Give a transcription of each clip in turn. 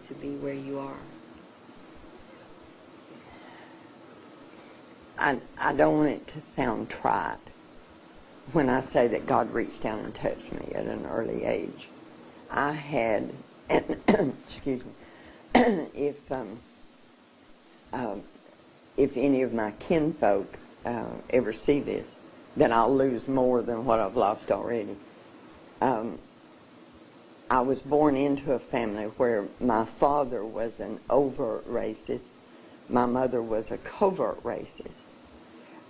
to be where you are? I don't want it to sound trite when I say that God reached down and touched me at an early age. I had, excuse me, if any of my kinfolk ever see this, then I'll lose more than what I've lost already. I was born into a family where my father was an overt racist, my mother was a covert racist.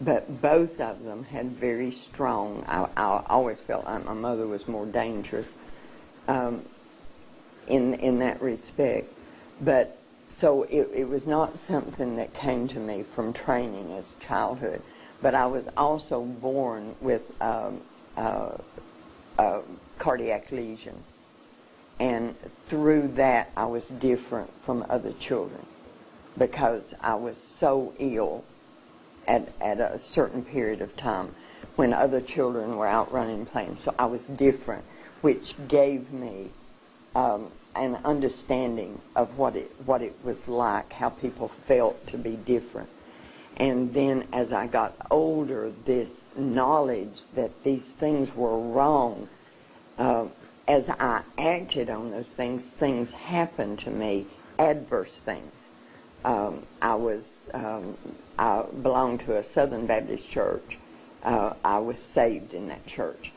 But both of them had very strong, I always felt like my mother was more dangerous in that respect. But so it was not something that came to me from training as childhood. But I was also born with a cardiac lesion. And through that, I was different from other children because I was so ill at a certain period of time when other children were out running playing. So I was different, which gave me an understanding of what it was like, how people felt to be different. And then as I got older, this knowledge that these things were wrong, as I acted on those things, things happened to me, adverse things. I belonged to a Southern Baptist church. I was saved in that church.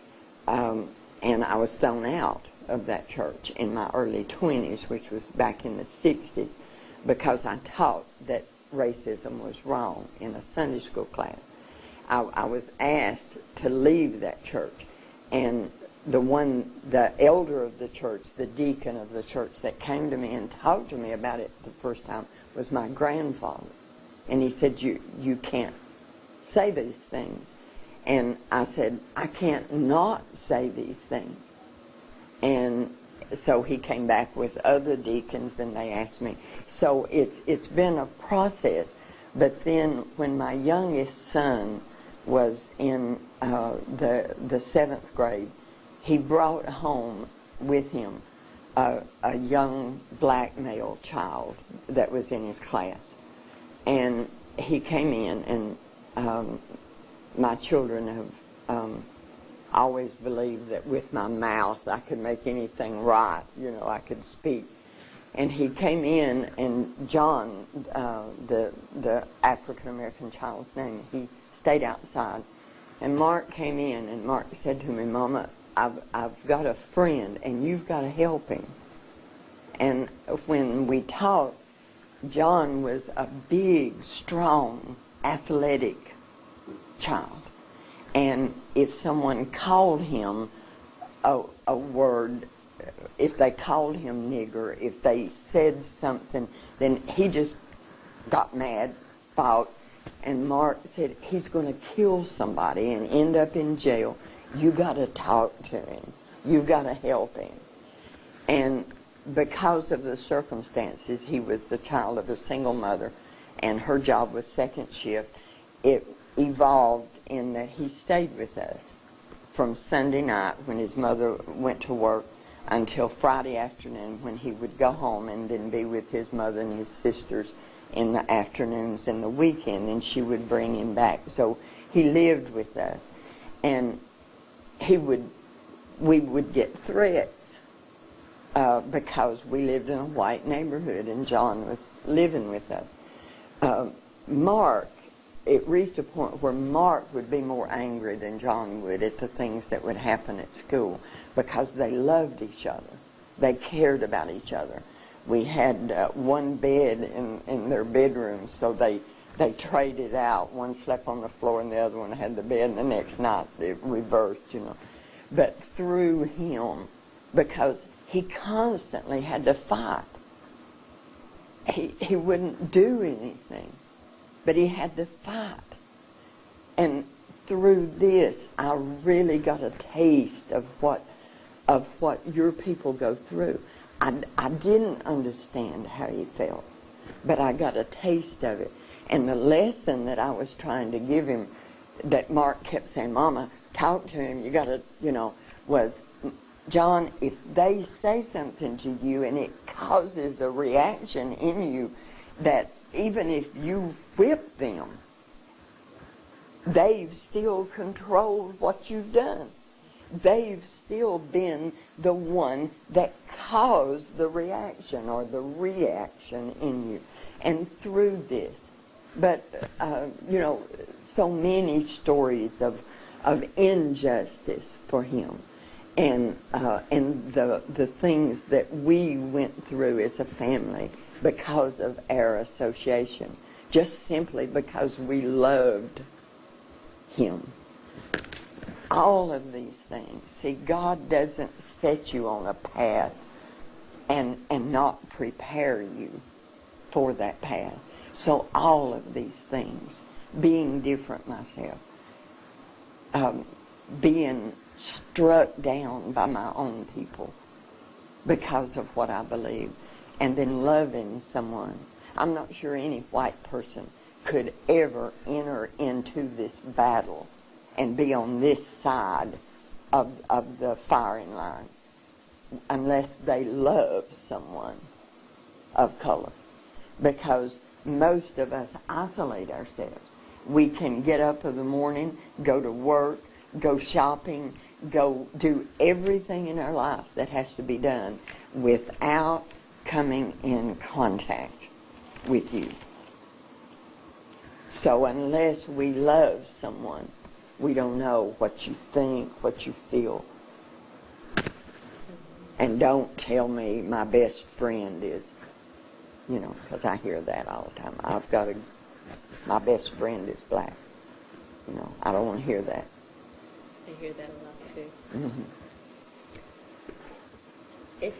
And I was thrown out of that church in my early 20s, which was back in the 60s, because I taught that racism was wrong in a Sunday school class. I was asked to leave that church, and the elder of the church, the deacon of the church that came to me and talked to me about it the first time was my grandfather. And he said, you can't say these things. And I said, I can't not say these things. And so he came back with other deacons and they asked me. So it's been a process. But then when my youngest son was in the 7th grade, he brought home with him a young black male child that was in his class. And he came in, and my children have always believed that with my mouth I could make anything right. You know, I could speak. And he came in, and John, the African-American child's name, he stayed outside. And Mark came in, and Mark said to me, Mama, I've got a friend, and you've got to help him. And when we talked, John was a big, strong, athletic child. And if someone called him a word, if they called him nigger, if they said something, then he just got mad, fought. And Mark said, he's going to kill somebody and end up in jail. You got to talk to him. You got to help him. And because of the circumstances, he was the child of a single mother, and her job was second shift. It evolved in that he stayed with us from Sunday night when his mother went to work until Friday afternoon when he would go home and then be with his mother and his sisters in the afternoons and the weekend, and she would bring him back. So he lived with us, and we would get threats because we lived in a white neighborhood and John was living with us. Mark, it reached a point where Mark would be more angry than John would at the things that would happen at school because they loved each other. They cared about each other. We had one bed in their bedrooms, so they traded out. One slept on the floor and the other one had the bed, and the next night it reversed, you know. But through him, because he constantly had to fight. He wouldn't do anything, but he had to fight. And through this, I really got a taste of what your people go through. I didn't understand how he felt, but I got a taste of it. And the lesson that I was trying to give him, that Mark kept saying, Mama, talk to him, you got to, was John, if they say something to you and it causes a reaction in you that even if you whip them, they've still controlled what you've done. They've still been the one that caused the reaction or the reaction in you. And through this, but, so many stories of injustice for him. And the things that we went through as a family because of our association, just simply because we loved him. All of these things. See, God doesn't set you on a path and not prepare you for that path. So all of these things, being different myself, being struck down by my own people because of what I believe, and then loving someone. I'm not sure any white person could ever enter into this battle and be on this side of the firing line unless they love someone of color. Because most of us isolate ourselves. We can get up in the morning, go to work, go shopping, go do everything in our life that has to be done without coming in contact with you. So unless we love someone, we don't know what you think, what you feel. And don't tell me my best friend is, because I hear that all the time. My best friend is black. I don't want to hear that. I hear that a lot too. Mm-hmm. If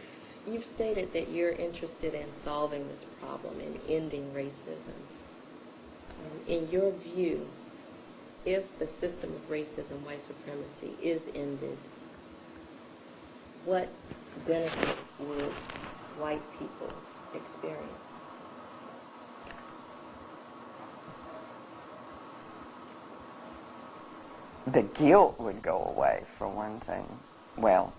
you've stated that you're interested in solving this problem and ending racism, in your view, if the system of racism, white supremacy, is ended, what benefits would white people experience? The guilt would go away, for one thing. Well,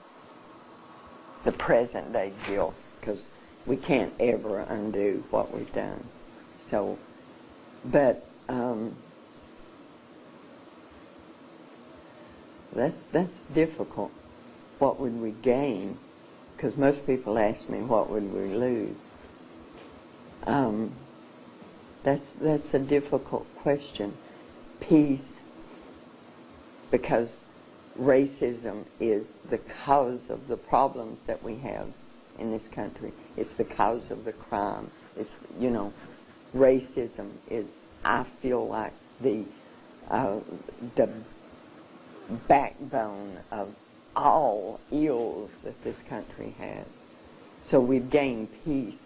the present day guilt, because we can't ever undo what we've done. So, but that's difficult. What would we gain? Because most people ask me, what would we lose? That's a difficult question. Peace, because racism is the cause of the problems that we have in this country. It's the cause of the crime. It's, racism is, I feel like, the backbone of all ills that this country has. So we've gained peace.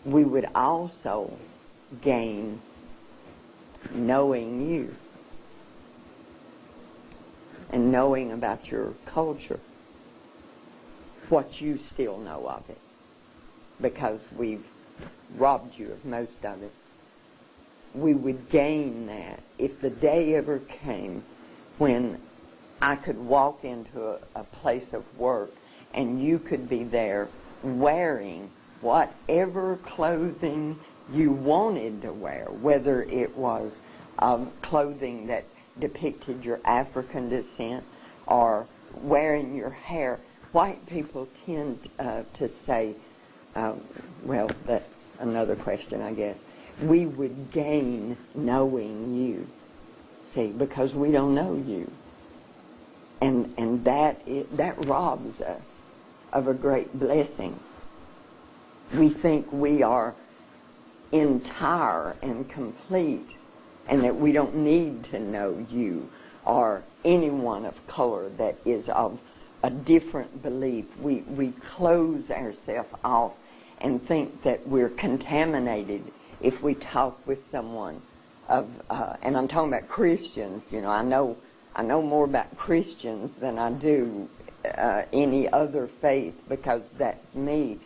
We would also gain knowing you and knowing about your culture, what you still know of it, because we've robbed you of most of it. We would gain that if the day ever came when I could walk into a place of work and you could be there wearing whatever clothing you wanted to wear, whether it was clothing that depicted your African descent or wearing your hair. White people tend to say, well, that's another question, I guess. We would gain knowing you, see, because we don't know you. And that robs us of a great blessing. We think we are entire and complete and that we don't need to know you or anyone of color that is of a different belief. We close ourselves off and think that we're contaminated if we talk with someone of, and I'm talking about Christians. I know more about Christians than I do any other faith, because that's me.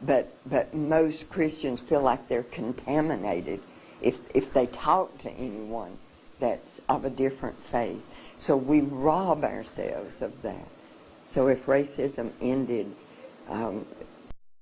But most Christians feel like they're contaminated if they talk to anyone that's of a different faith. So we rob ourselves of that. So if racism ended